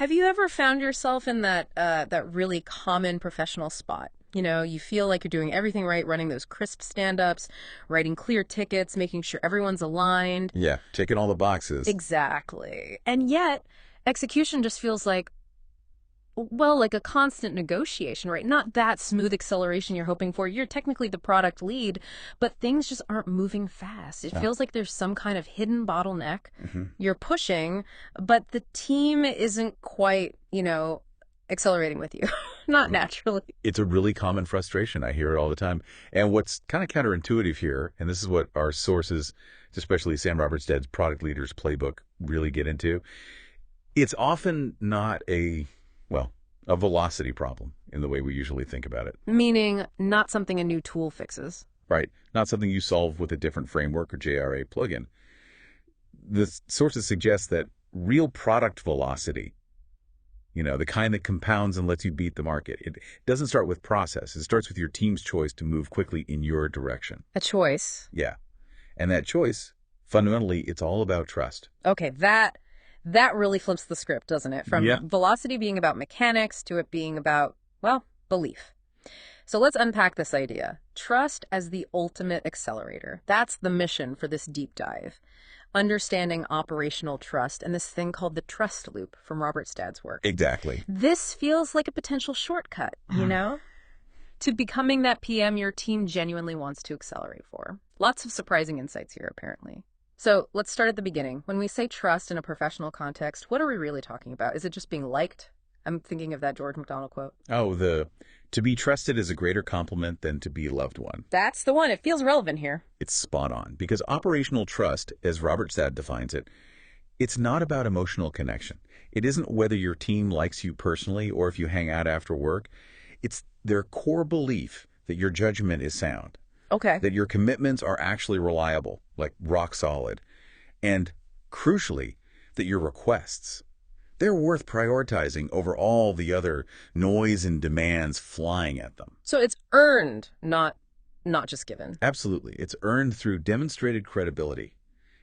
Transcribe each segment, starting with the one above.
Have you ever found yourself in that really common professional spot? You know, you feel like you're doing everything right, running those crisp stand-ups, writing clear tickets, making sure everyone's aligned. Yeah, ticking all the boxes. Exactly. And yet, execution just feels like, well, like a constant negotiation, right? Not that smooth acceleration you're hoping for. You're technically the product lead, but things just aren't moving fast. It Yeah. feels like there's some kind of hidden bottleneck. hmm You're pushing, but the team isn't quite, accelerating with you. Not naturally. It's a really common frustration. I hear it all the time. And what's kind of counterintuitive here, and this is what our sources, especially Sam Robertstad's Product Leaders Playbook, really get into, it's often not well, a velocity problem in the way we usually think about it, Meaning not something a new tool fixes. right? Not something you solve with a different framework or JRA plugin. The sources suggest that real product velocity, the kind that compounds and lets you beat the market, it doesn't start with process. It starts with your team's choice to move quickly in your direction. A choice. Yeah. And that choice, fundamentally, it's all about trust. Okay, that really flips the script, doesn't it? From Yeah. velocity being about mechanics to it being about, well, belief. So let's unpack this idea. Trust as the ultimate accelerator. That's the mission for this deep dive. Understanding operational trust and this thing called the trust loop from Robertstad's work. Exactly. This feels like a potential shortcut, to becoming that PM your team genuinely wants to accelerate for. Lots of surprising insights here, apparently. So let's start at the beginning. When we say trust in a professional context, what are we really talking about? Is it just being liked? I'm thinking of that George McDonald quote. Oh, to be trusted is a greater compliment than to be loved one. That's the one. It feels relevant here. It's spot on, because operational trust, as Robertstad defines it, it's not about emotional connection. It isn't whether your team likes you personally or if you hang out after work. It's their core belief that your judgment is sound, Okay. that your commitments are actually reliable, like rock solid, and crucially, that your requests, they're worth prioritizing over all the other noise and demands flying at them. So it's earned, not just given. Absolutely. It's earned through demonstrated credibility,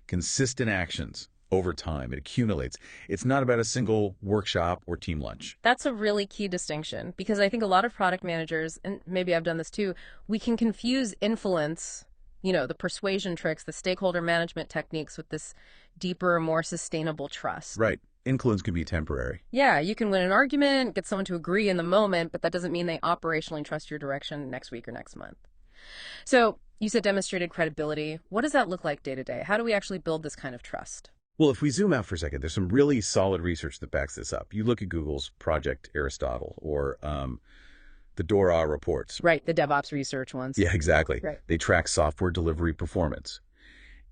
consistent actions over time. It accumulates. It's not about a single workshop or team lunch. That's a really key distinction because I think a lot of product managers, and maybe I've done this too, we can confuse influence, the persuasion tricks, the stakeholder management techniques with this deeper, more sustainable trust. Right. Influence can be temporary. Yeah, you can win an argument, get someone to agree in the moment, but that doesn't mean they operationally trust your direction next week or next month. So you said demonstrated credibility. What does that look like day to day? How do we actually build this kind of trust? Well, if we zoom out for a second, there's some really solid research that backs this up. You look at Google's Project Aristotle or the Dora reports. Right, the DevOps research ones. Yeah, exactly. Right. They track software delivery performance.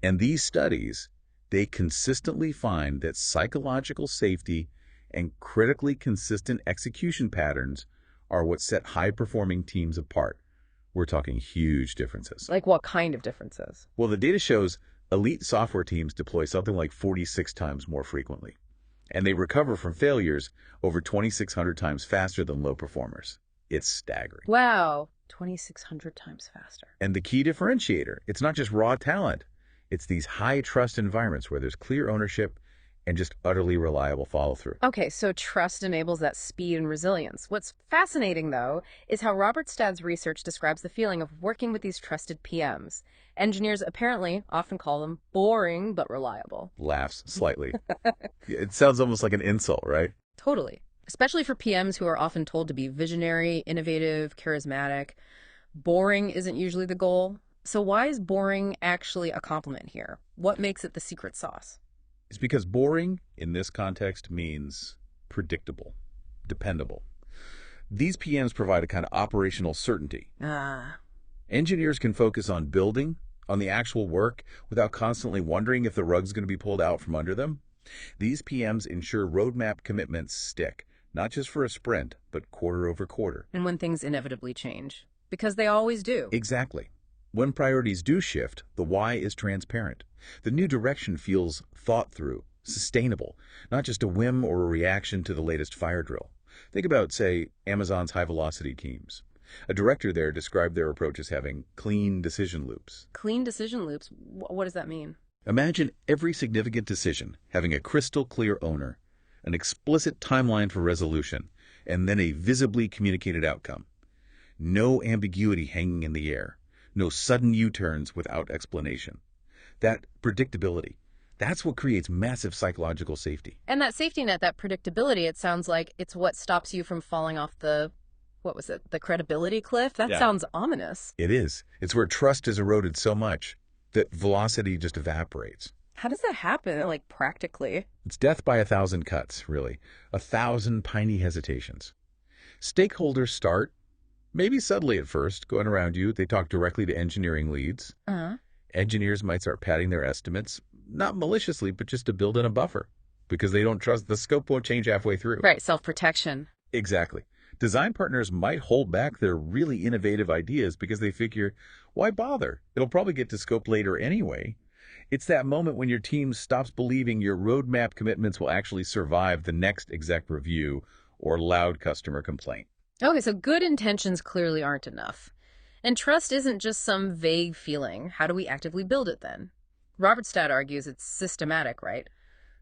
And these studies, they consistently find that psychological safety and critically consistent execution patterns are what set high-performing teams apart. We're talking huge differences. Like what kind of differences? Well, the data shows elite software teams deploy something like 46 times more frequently, and they recover from failures over 2,600 times faster than low performers. It's staggering. Wow, 2,600 times faster. And the key differentiator, it's not just raw talent. It's these high-trust environments where there's clear ownership and just utterly reliable follow-through. Okay, so trust enables that speed and resilience. What's fascinating, though, is how Robertstad's research describes the feeling of working with these trusted PMs. Engineers apparently often call them boring but reliable. Laughs slightly. It sounds almost like an insult, right? Totally. Especially for PMs who are often told to be visionary, innovative, charismatic. Boring isn't usually the goal. So why is boring actually a compliment here? What makes it the secret sauce? It's because boring in this context means predictable, dependable. These PMs provide a kind of operational certainty. Engineers can focus on building, on the actual work, without constantly wondering if the rug's going to be pulled out from under them. These PMs ensure roadmap commitments stick, not just for a sprint, but quarter over quarter. And when things inevitably change. Because they always do. Exactly. When priorities do shift, the why is transparent. The new direction feels thought through, sustainable, not just a whim or a reaction to the latest fire drill. Think about, say, Amazon's high-velocity teams. A director there described their approach as having clean decision loops. Clean decision loops? What does that mean? Imagine every significant decision having a crystal clear owner, an explicit timeline for resolution, and then a visibly communicated outcome. No ambiguity hanging in the air. No sudden U-turns without explanation. That predictability, that's what creates massive psychological safety. And that safety net, that predictability, it sounds like it's what stops you from falling off the, what was it, the credibility cliff? That sounds ominous. It is. It's where trust is eroded so much that velocity just evaporates. How does that happen, like, practically? It's death by 1,000 cuts, really. 1,000 piney hesitations. Stakeholders start, maybe subtly at first, going around you. They talk directly to engineering leads. Engineers might start padding their estimates, not maliciously, but just to build in a buffer, because they don't trust the scope won't change halfway through. Right, self-protection. Exactly. Design partners might hold back their really innovative ideas because they figure, why bother? It'll probably get to scope later anyway. It's that moment when your team stops believing your roadmap commitments will actually survive the next exec review or loud customer complaint. Okay, so good intentions clearly aren't enough. And trust isn't just some vague feeling. How do we actively build it then? Robertstad argues it's systematic, right?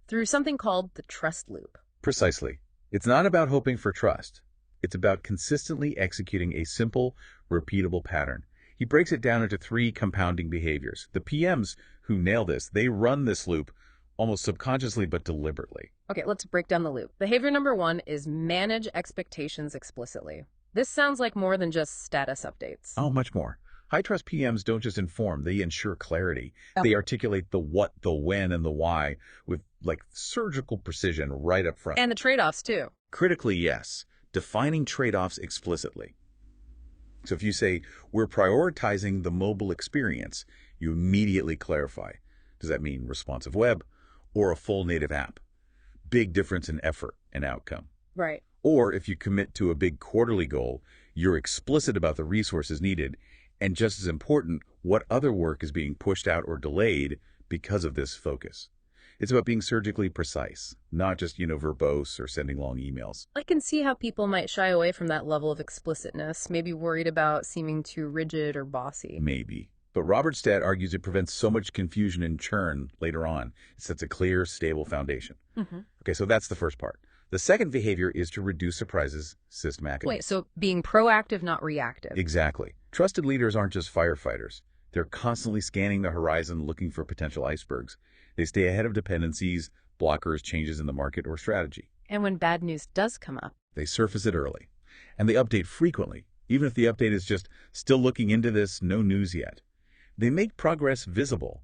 Through something called the trust loop. Precisely. It's not about hoping for trust. It's about consistently executing a simple, repeatable pattern. He breaks it down into 3 compounding behaviors. The PMs who nail this, they run this loop almost subconsciously but deliberately. Okay, let's break down the loop. Behavior number 1 is manage expectations explicitly. This sounds like more than just status updates. Oh, much more. High-trust PMs don't just inform, they ensure clarity. They articulate the what, the when, and the why with, like, surgical precision right up front. And the trade-offs, too. Critically, yes. Defining trade-offs explicitly. So if you say, we're prioritizing the mobile experience, you immediately clarify. Does that mean responsive web or a full native app? Big difference in effort and outcome. Right. Or if you commit to a big quarterly goal, you're explicit about the resources needed, and just as important, what other work is being pushed out or delayed because of this focus. It's about being surgically precise, not just, verbose or sending long emails. I can see how people might shy away from that level of explicitness, maybe worried about seeming too rigid or bossy. Maybe. But Robertstad argues it prevents so much confusion and churn later on. It sets a clear, stable foundation. Okay, so that's the first part. The second behavior is to reduce surprises systematically. Wait, so being proactive, not reactive. Exactly. Trusted leaders aren't just firefighters. They're constantly scanning the horizon looking for potential icebergs. They stay ahead of dependencies, blockers, changes in the market, or strategy. And when bad news does come up, They surface it early. And they update frequently, even if the update is just still looking into this, no news yet. They make progress visible,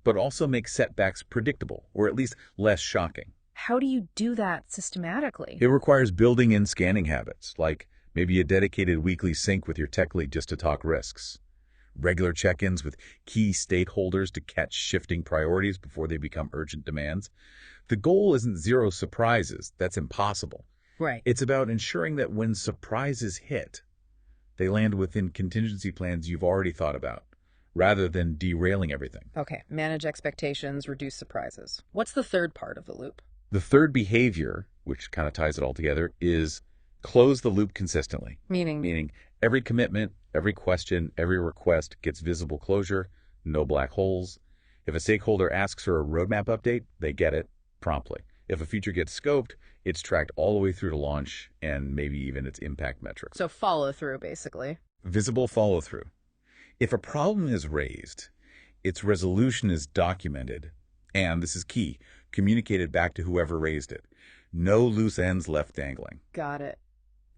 but also make setbacks predictable, or at least less shocking. how do you do that systematically? It requires building in scanning habits, like maybe a dedicated weekly sync with your tech lead just to talk risks. Regular check-ins with key stakeholders to catch shifting priorities before they become urgent demands. The goal isn't 0 surprises. That's impossible. Right. It's about ensuring that when surprises hit, they land within contingency plans you've already thought about, rather than derailing everything. Okay, manage expectations, reduce surprises. What's the third part of the loop? The third behavior, which kind of ties it all together, is close the loop consistently. Meaning every commitment, every question, every request gets visible closure, no black holes. If a stakeholder asks for a roadmap update, they get it promptly. If a feature gets scoped, it's tracked all the way through to launch and maybe even its impact metrics. So follow through, basically. Visible follow-through. If a problem is raised, its resolution is documented, and this is key, communicated back to whoever raised it. No loose ends left dangling. Got it.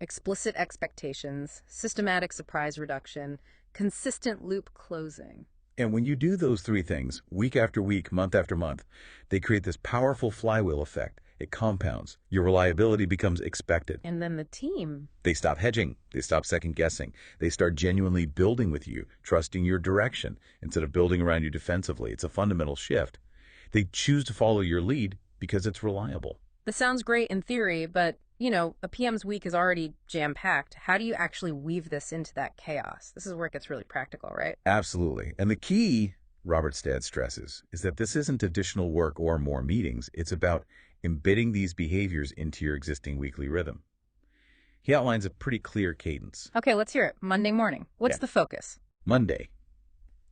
Explicit expectations, systematic surprise reduction, consistent loop closing. And when you do those 3 things, week after week, month after month, they create this powerful flywheel effect. It compounds. Your reliability becomes expected. And then the team. They stop hedging. They stop second-guessing. They start genuinely building with you, trusting your direction, instead of building around you defensively. It's a fundamental shift. They choose to follow your lead because it's reliable. This sounds great in theory, but, a PM's week is already jam-packed. How do you actually weave this into that chaos? This is where it gets really practical, right? Absolutely. And the key, Robertstad stresses, is that this isn't additional work or more meetings. It's about embedding these behaviors into your existing weekly rhythm. He outlines a pretty clear cadence. Okay, let's hear it. Monday morning. What's the focus? Monday,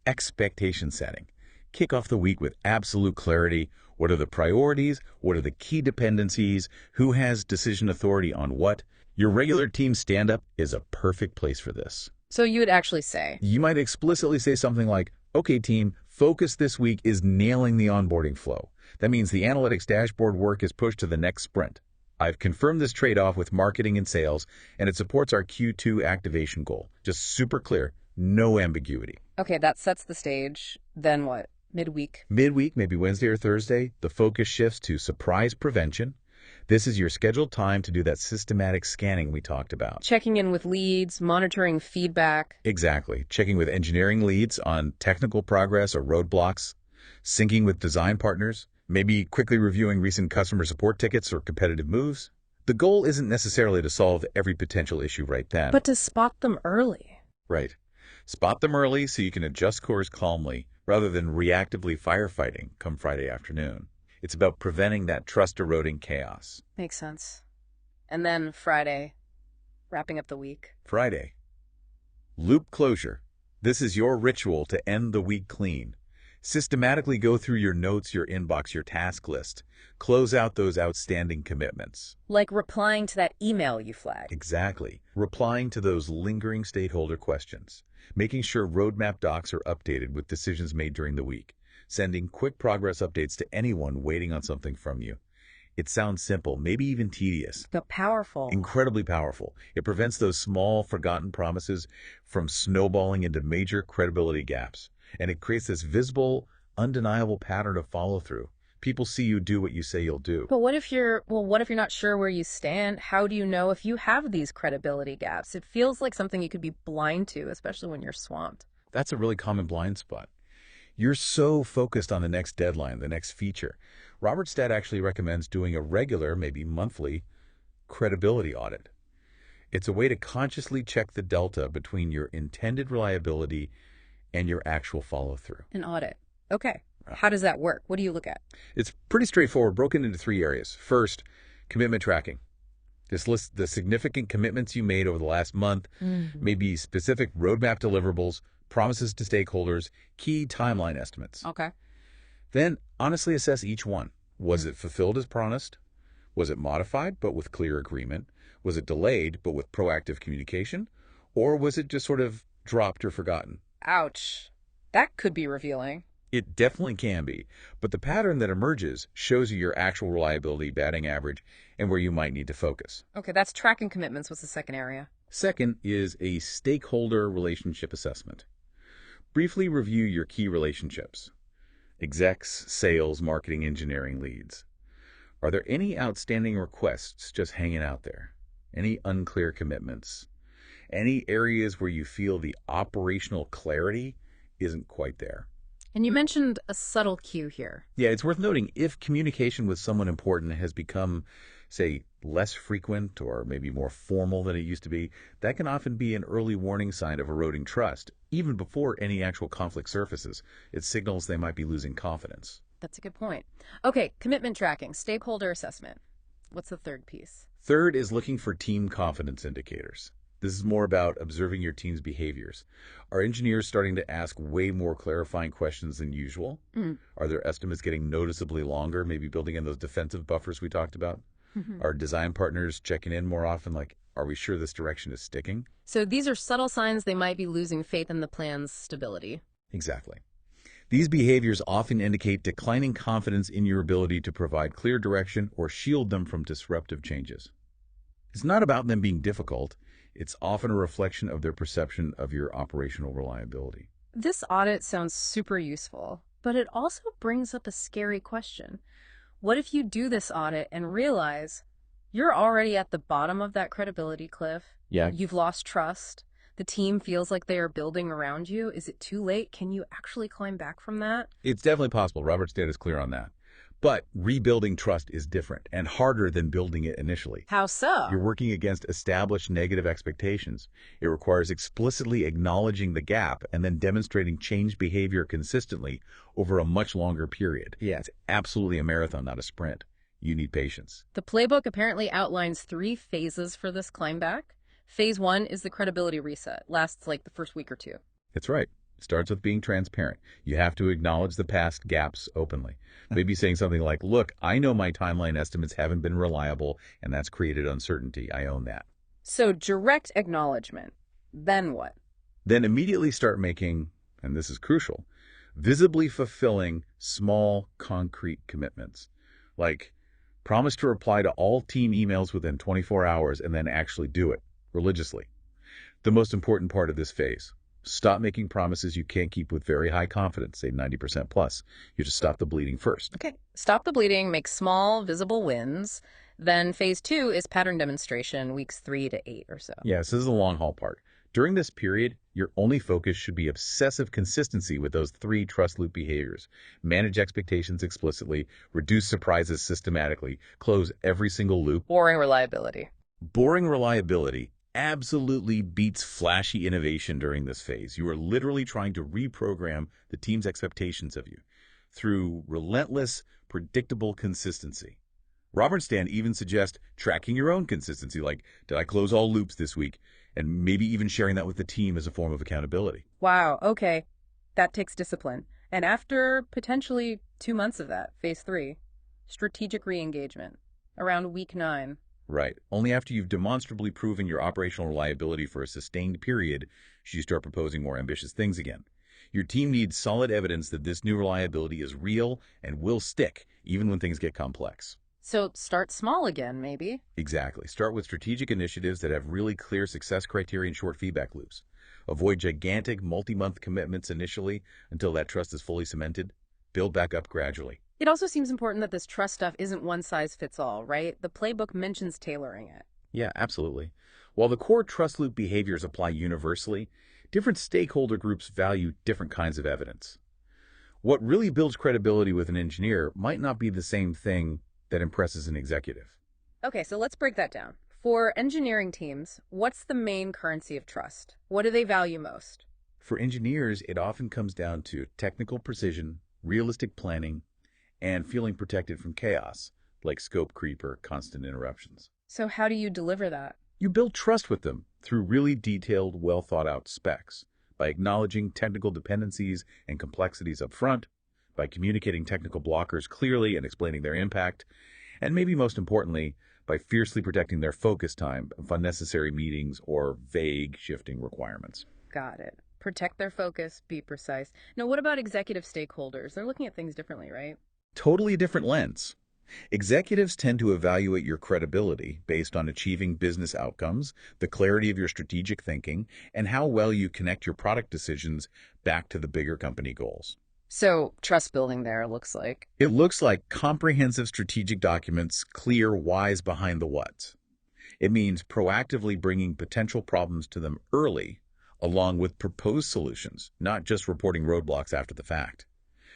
expectation setting. Kick off the week with absolute clarity What are the priorities? What are the key dependencies? Who has decision authority on what? Your regular team stand-up is a perfect place for this. So you would actually say, You might explicitly say something like, okay, team, focus this week is nailing the onboarding flow. That means the analytics dashboard work is pushed to the next sprint. I've confirmed this trade-off with marketing and sales, and it supports our Q2 activation goal. Just super clear, no ambiguity. okay, that sets the stage. Then what? Midweek. Midweek, maybe Wednesday or Thursday, the focus shifts to surprise prevention. This is your scheduled time to do that systematic scanning we talked about. Checking in with leads, monitoring feedback. Exactly. Checking with engineering leads on technical progress or roadblocks, syncing with design partners, maybe quickly reviewing recent customer support tickets or competitive moves. The goal isn't necessarily to solve every potential issue right then. But to spot them early. Right. Spot them early so you can adjust course calmly rather than reactively firefighting come Friday afternoon. It's about preventing that trust-eroding chaos. Makes sense. And then Friday, wrapping up the week. Friday. Loop closure. This is your ritual to end the week clean. Systematically go through your notes, your inbox, your task list. Close out those outstanding commitments. Like replying to that email you flagged. Exactly. Replying to those lingering stakeholder questions. Making sure roadmap docs are updated with decisions made during the week. Sending quick progress updates to anyone waiting on something from you. It sounds simple, maybe even tedious. But powerful. Incredibly powerful. It prevents those small, forgotten promises from snowballing into major credibility gaps. And it creates this visible, undeniable pattern of follow-through. People see you do what you say you'll do. But what if you're not sure where you stand? How do you know if you have these credibility gaps? It feels like something you could be blind to, especially when you're swamped. That's a really common blind spot. You're so focused on the next deadline, the next feature. Robertstad actually recommends doing a regular, maybe monthly, credibility audit. It's a way to consciously check the delta between your intended reliability and your actual follow-through. An audit. Okay. How does that work? What do you look at? It's pretty straightforward, broken into 3 areas. First, commitment tracking. This lists the significant commitments you made over the last month, maybe specific roadmap deliverables, promises to stakeholders, key timeline estimates. Okay. Then honestly assess each one. Was it fulfilled as promised? Was it modified but with clear agreement? Was it delayed but with proactive communication? Or was it just sort of dropped or forgotten? Ouch. That could be revealing. It definitely can be, but the pattern that emerges shows you your actual reliability, batting average, and where you might need to focus. Okay, that's tracking commitments. What's the second area? Second is a stakeholder relationship assessment. Briefly review your key relationships. Execs, sales, marketing, engineering leads. Are there any outstanding requests just hanging out there? Any unclear commitments? Any areas where you feel the operational clarity isn't quite there? And you mentioned a subtle cue here. Yeah, it's worth noting if communication with someone important has become, say, less frequent or maybe more formal than it used to be, that can often be an early warning sign of eroding trust. Even before any actual conflict surfaces, it signals they might be losing confidence. That's a good point. Okay, commitment tracking, stakeholder assessment. What's the third piece? Third is looking for team confidence indicators. This is more about observing your team's behaviors. Are engineers starting to ask way more clarifying questions than usual? Are their estimates getting noticeably longer, maybe building in those defensive buffers we talked about? Are design partners checking in more often, like, are we sure this direction is sticking? So these are subtle signs they might be losing faith in the plan's stability. Exactly. These behaviors often indicate declining confidence in your ability to provide clear direction or shield them from disruptive changes. It's not about them being difficult. It's often a reflection of their perception of your operational reliability. This audit sounds super useful, but it also brings up a scary question. What if you do this audit and realize you're already at the bottom of that credibility cliff? Yeah. You've lost trust. The team feels like they are building around you. Is it too late? Can you actually climb back from that? It's definitely possible. Robertstad is clear on that. But rebuilding trust is different and harder than building it initially. How so? You're working against established negative expectations. It requires explicitly acknowledging the gap and then demonstrating changed behavior consistently over a much longer period. Yeah, it's absolutely a marathon, not a sprint. You need patience. The playbook apparently outlines 3 phases for this climb back. Phase 1 is the credibility reset. Lasts like the first week or 2. That's right. Starts with being transparent. You have to acknowledge the past gaps openly. Maybe saying something like, look, I know my timeline estimates haven't been reliable, and that's created uncertainty. I own that. So direct acknowledgement. Then what? Then immediately start making, and this is crucial, visibly fulfilling small, concrete commitments. Like, promise to reply to all team emails within 24 hours and then actually do it religiously. The most important part of this phase. Stop making promises you can't keep with very high confidence, say 90% plus. You just stop the bleeding first. Okay, stop the bleeding, make small, visible wins. Then phase 2 is pattern demonstration, weeks 3 to 8 or so. Yes, this is the long haul part. During this period, your only focus should be obsessive consistency with those 3 trust loop behaviors. Manage expectations explicitly, reduce surprises systematically, close every single loop. Boring reliability. Boring reliability absolutely beats flashy innovation during this phase. You are literally trying to reprogram the team's expectations of you through relentless, predictable consistency. Robertstad even suggests tracking your own consistency, like, did I close all loops this week? And maybe even sharing that with the team as a form of accountability. Wow, okay. That takes discipline. And after potentially 2 months of that, phase 3, strategic re-engagement, around week 9. Right. Only after you've demonstrably proven your operational reliability for a sustained period should you start proposing more ambitious things again. Your team needs solid evidence that this new reliability is real and will stick, even when things get complex. So start small again, maybe. Exactly. Start with strategic initiatives that have really clear success criteria and short feedback loops. Avoid gigantic multi-month commitments initially until that trust is fully cemented. Build back up gradually. It also seems important that this trust stuff isn't one size fits all, right? The playbook mentions tailoring it. Yeah, absolutely. While the core trust loop behaviors apply universally, different stakeholder groups value different kinds of evidence. What really builds credibility with an engineer might not be the same thing that impresses an executive. Okay, so let's break that down. For engineering teams, what's the main currency of trust? What do they value most? For engineers, it often comes down to technical precision, realistic planning, and feeling protected from chaos, like scope creep or constant interruptions. So how do you deliver that? You build trust with them through really detailed, well-thought-out specs, by acknowledging technical dependencies and complexities up front, by communicating technical blockers clearly and explaining their impact, and maybe most importantly, by fiercely protecting their focus time of unnecessary meetings or vague shifting requirements. Got it. Protect their focus, be precise. Now, what about executive stakeholders? They're looking at things differently, right? Totally different lens. Executives tend to evaluate your credibility based on achieving business outcomes, the clarity of your strategic thinking, and how well you connect your product decisions back to the bigger company goals. So trust building there looks like. It looks like comprehensive strategic documents, clear whys behind the whats. It means proactively bringing potential problems to them early, along with proposed solutions, not just reporting roadblocks after the fact.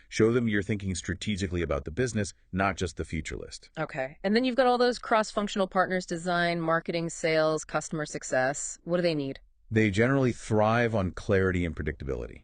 Show them you're thinking strategically about the business, not just the future list. Okay. And then you've got all those cross-functional partners, design, marketing, sales, customer success. What do they need? They generally thrive on clarity and predictability.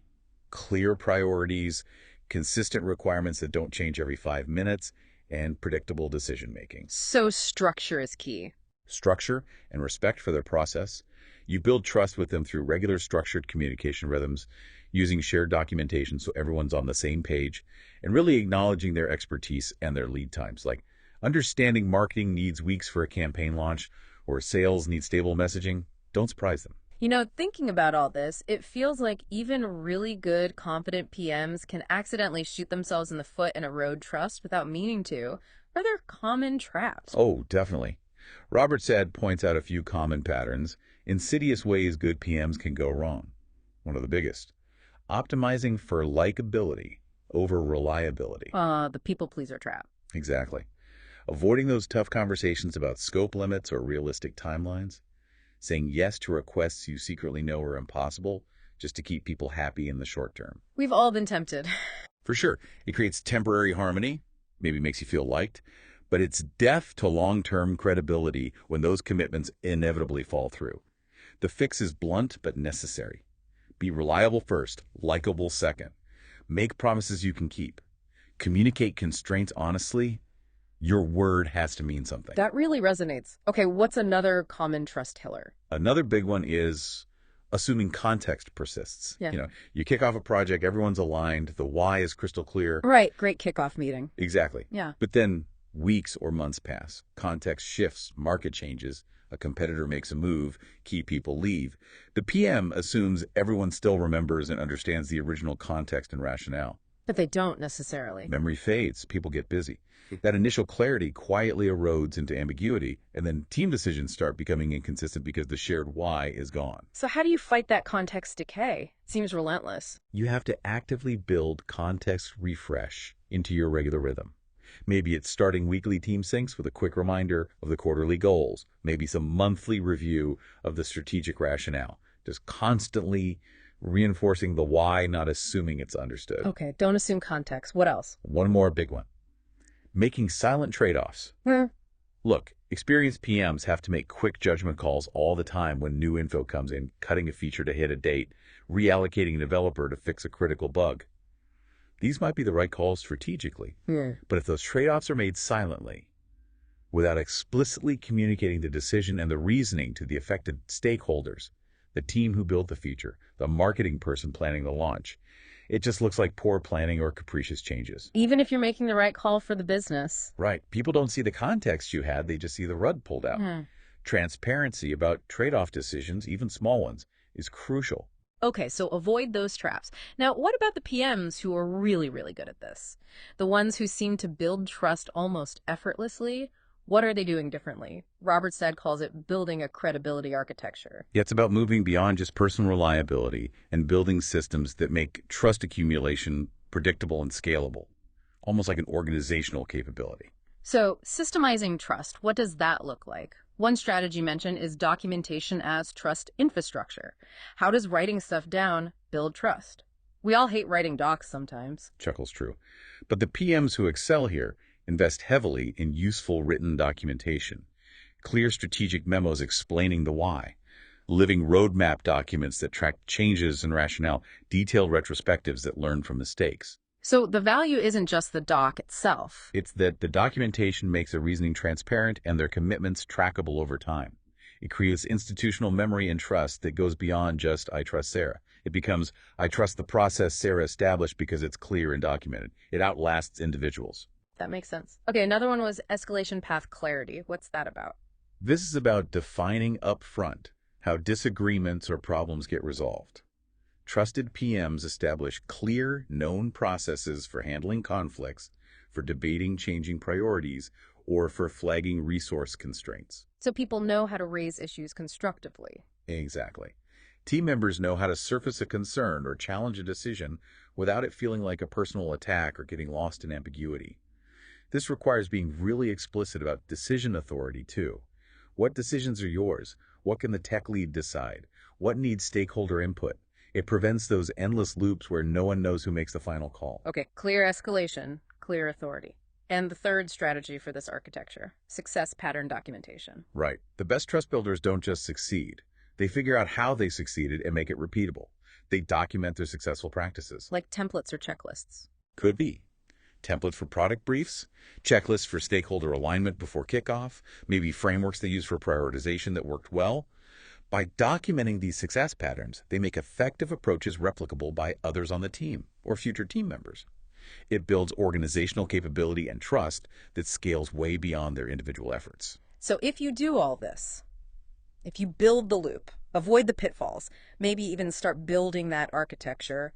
Clear priorities, consistent requirements that don't change every 5 minutes, and predictable decision-making. So structure is key. Structure and respect for their process. You build trust with them through regular structured communication rhythms, using shared documentation so everyone's on the same page, and really acknowledging their expertise and their lead times, like understanding marketing needs weeks for a campaign launch or sales needs stable messaging. Don't surprise them. You know, thinking about all this, it feels like even really good, competent PMs can accidentally shoot themselves in the foot and erode trust without meaning to. Are there common traps? Oh, definitely. Robertstad points out a few common patterns, insidious ways good PMs can go wrong. One of the biggest. Optimizing for likability over reliability. The people pleaser trap. Exactly. Avoiding those tough conversations about scope limits or realistic timelines. Saying yes to requests you secretly know are impossible just to keep people happy in the short term. We've all been tempted. For sure. It creates temporary harmony, maybe makes you feel liked, but it's death to long-term credibility when those commitments inevitably fall through. The fix is blunt but necessary. Be reliable first, likable second. Make promises you can keep. Communicate constraints honestly. Your word has to mean something. That really resonates. Okay, what's another common trust killer? Another big one is assuming context persists. Yeah. You kick off a project, everyone's aligned, the why is crystal clear. Right. Great kickoff meeting. Exactly. Yeah. But then weeks or months pass. Context shifts, market changes, a competitor makes a move, key people leave. The PM assumes everyone still remembers and understands the original context and rationale. But they don't necessarily. Memory fades, people get busy. That initial clarity quietly erodes into ambiguity, and then team decisions start becoming inconsistent because the shared why is gone. So how do you fight that context decay? Seems relentless. You have to actively build context refresh into your regular rhythm. Maybe it's starting weekly team syncs with a quick reminder of the quarterly goals, maybe some monthly review of the strategic rationale, just constantly reinforcing the why, not assuming it's understood. Okay, don't assume context. What else? One more big one. Making silent trade-offs. Look, experienced PMs have to make quick judgment calls all the time when new info comes in, cutting a feature to hit a date, reallocating a developer to fix a critical bug. These might be the right calls strategically, but if those trade-offs are made silently, without explicitly communicating the decision and the reasoning to the affected stakeholders, the team who built the feature, the marketing person planning the launch, it just looks like poor planning or capricious changes. Even if you're making the right call for the business. Right. People don't see the context you had, they just see the rug pulled out. Transparency about trade-off decisions, even small ones, is crucial. Okay, so avoid those traps. Now, what about the PMs who are really, really good at this? The ones who seem to build trust almost effortlessly? What are they doing differently? Robertstad calls it building a credibility architecture. Yeah, it's about moving beyond just personal reliability and building systems that make trust accumulation predictable and scalable, almost like an organizational capability. So, systemizing trust, what does that look like? One strategy mentioned is documentation as trust infrastructure. How does writing stuff down build trust? We all hate writing docs sometimes. Chuckles true. But the PMs who excel here invest heavily in useful written documentation, clear strategic memos explaining the why, living roadmap documents that track changes and rationale, detailed retrospectives that learn from mistakes. So the value isn't just the doc itself. It's that the documentation makes their reasoning transparent and their commitments trackable over time. It creates institutional memory and trust that goes beyond just, I trust Sarah. It becomes, I trust the process Sarah established because it's clear and documented. It outlasts individuals. That makes sense. Okay, another one was escalation path clarity. What's that about? This is about defining upfront how disagreements or problems get resolved. Trusted PMs establish clear, known processes for handling conflicts, for debating changing priorities, or for flagging resource constraints. So people know how to raise issues constructively. Exactly. Team members know how to surface a concern or challenge a decision without it feeling like a personal attack or getting lost in ambiguity. This requires being really explicit about decision authority, too. What decisions are yours? What can the tech lead decide? What needs stakeholder input? It prevents those endless loops where no one knows who makes the final call. Okay, clear escalation, clear authority. And the third strategy for this architecture, success pattern documentation. Right. The best trust builders don't just succeed. They figure out how they succeeded and make it repeatable. They document their successful practices. Like templates or checklists. Could be. Templates for product briefs, checklists for stakeholder alignment before kickoff, maybe frameworks they use for prioritization that worked well. By documenting these success patterns, they make effective approaches replicable by others on the team or future team members. It builds organizational capability and trust that scales way beyond their individual efforts. So if you do all this, if you build the loop, avoid the pitfalls, maybe even start building that architecture,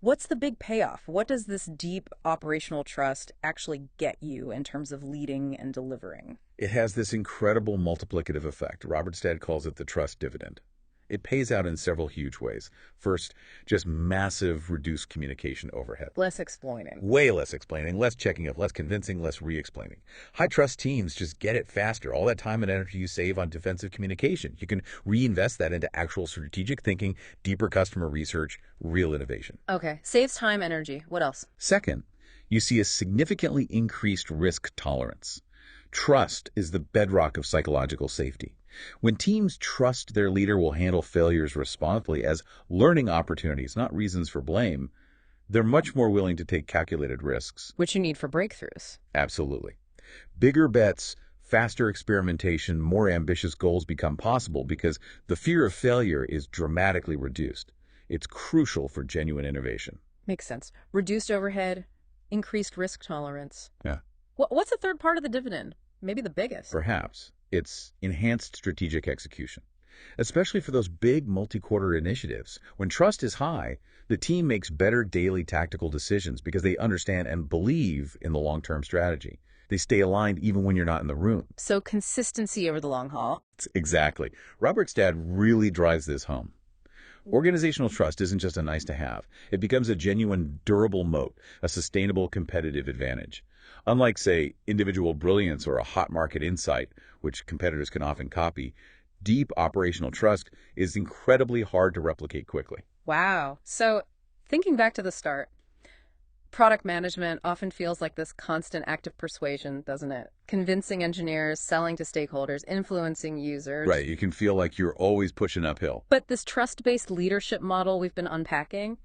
what's the big payoff? What does this deep operational trust actually get you in terms of leading and delivering? It has this incredible multiplicative effect. Robertstad calls it the trust dividend. It pays out in several huge ways. First, just massive reduced communication overhead. Less explaining. Way less explaining, less checking up, less convincing, less re-explaining. High-trust teams just get it faster. All that time and energy you save on defensive communication, you can reinvest that into actual strategic thinking, deeper customer research, real innovation. Okay, saves time, energy. What else? Second, you see a significantly increased risk tolerance. Trust is the bedrock of psychological safety. When teams trust their leader will handle failures responsibly as learning opportunities, not reasons for blame, they're much more willing to take calculated risks. Which you need for breakthroughs. Absolutely. Bigger bets Faster experimentation, more ambitious goals become possible because the fear of failure is dramatically reduced. It's crucial for genuine innovation. Makes sense. Reduced overhead, increased risk tolerance. Yeah. What's the third part of the dividend? Maybe the biggest. Perhaps it's enhanced strategic execution, especially for those big multi-quarter initiatives. When trust is high, the team makes better daily tactical decisions because they understand and believe in the long-term strategy. They stay aligned even when you're not in the room. So consistency over the long haul. Exactly. Robertstad really drives this home. Organizational trust isn't just a nice to have. It becomes a genuine, durable moat, a sustainable competitive advantage. Unlike, say, individual brilliance or a hot market insight, which competitors can often copy, deep operational trust is incredibly hard to replicate quickly. Wow. So thinking back to the start, product management often feels like this constant act of persuasion, doesn't it? Convincing engineers, selling to stakeholders, influencing users. Right, you can feel like you're always pushing uphill. But this trust-based leadership model we've been unpacking,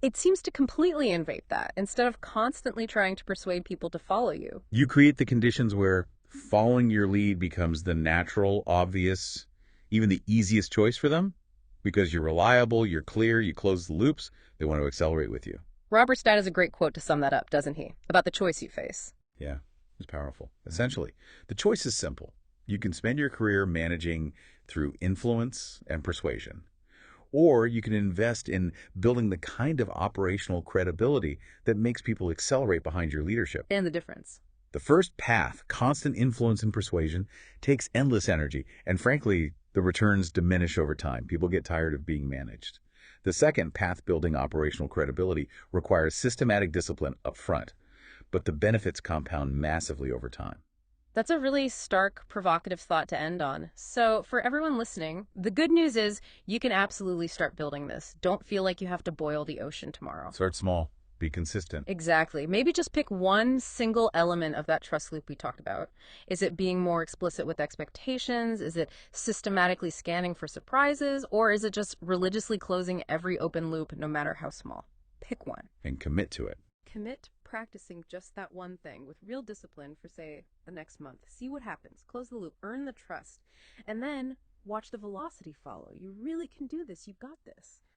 it seems to completely invade that, instead of constantly trying to persuade people to follow you. You create the conditions where following your lead becomes the natural, obvious, even the easiest choice for them. Because you're reliable, you're clear, you close the loops, they want to accelerate with you. Robertstad has a great quote to sum that up, doesn't he? About the choice you face. Yeah, it's powerful. Essentially, the choice is simple. You can spend your career managing through influence and persuasion, or you can invest in building the kind of operational credibility that makes people accelerate behind your leadership. And the difference. The first path, constant influence and persuasion, takes endless energy, and frankly, the returns diminish over time. People get tired of being managed. The second, path-building operational credibility, requires systematic discipline up front, but the benefits compound massively over time. That's a really stark, provocative thought to end on. So for everyone listening, the good news is you can absolutely start building this. Don't feel like you have to boil the ocean tomorrow. Start small. Be consistent. Exactly. Maybe just pick one single element of that trust loop we talked about. Is it being more explicit with expectations? Is it systematically scanning for surprises? Or is it just religiously closing every open loop, no matter how small? Pick one. And commit to it. Commit practicing just that one thing with real discipline for, say, the next month. See what happens. Close the loop. Earn the trust. And then watch the velocity follow. You really can do this. You've got this.